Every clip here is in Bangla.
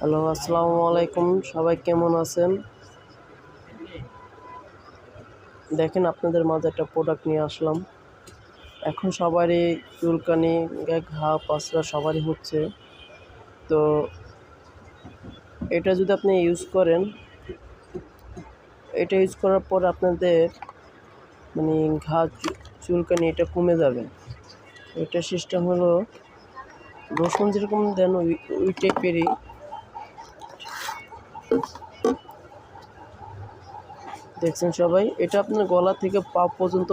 হ্যালো, আসসালামু আলাইকুম। সবাই কেমন আছেন? দেখেন আপনাদের মাঝে একটা প্রোডাক্ট নিয়ে আসলাম। এখন সবারই চুলকানি, ঘা, পাচড়া সবারই হচ্ছে। তো এটা যদি আপনি ইউজ করেন, এটা ইউজ করার পর আপনাদের মানে ঘা, চুলকানি এটা কমে যাবে। এটা সিস্টেম হলো রসুন যেরকম দেন ওই টাইপেরই। দেখছেন সবাই, এটা আপনার গলা থেকে পা পর্যন্ত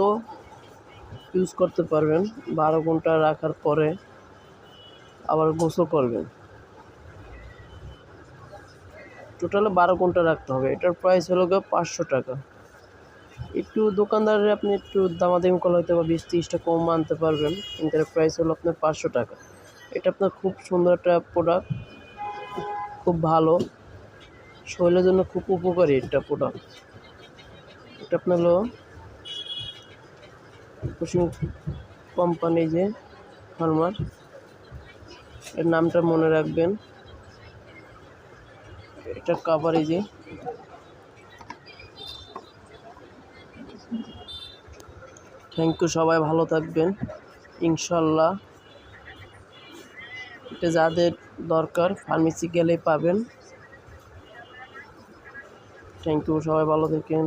ইউজ করতে পারবেন। 12 ঘন্টা রাখার পরে আবার গোসল করবেন। টোটালে 12 ঘন্টা রাখতে হবে। এটার প্রাইস হলো গিয়ে 500 টাকা। একটু দোকানদারে আপনি একটু দামাদামি করলে হয়তো বা 20-30 টা কম আনতে পারবেন, কিন্তু এর প্রাইস হলো আপনার 500 টাকা। এটা আপনার খুব সুন্দর একটা প্রোডাক্ট, খুব ভালো, শরীরের জন্য খুব উপকারী একটা প্রোডাক্ট। এটা আপনার হলো কুসুম কোম্পানি যে ফার্মার, এর নামটা মনে রাখবেন। এটা কাভার যে থ্যাংক ইউ, সবাই ভালো থাকবেন ইনশাল্লাহ। এটা যাদের দরকার ফার্মেসি গেলেই পাবেন। থ্যাংক ইউ, সবাই ভালো থাকেন।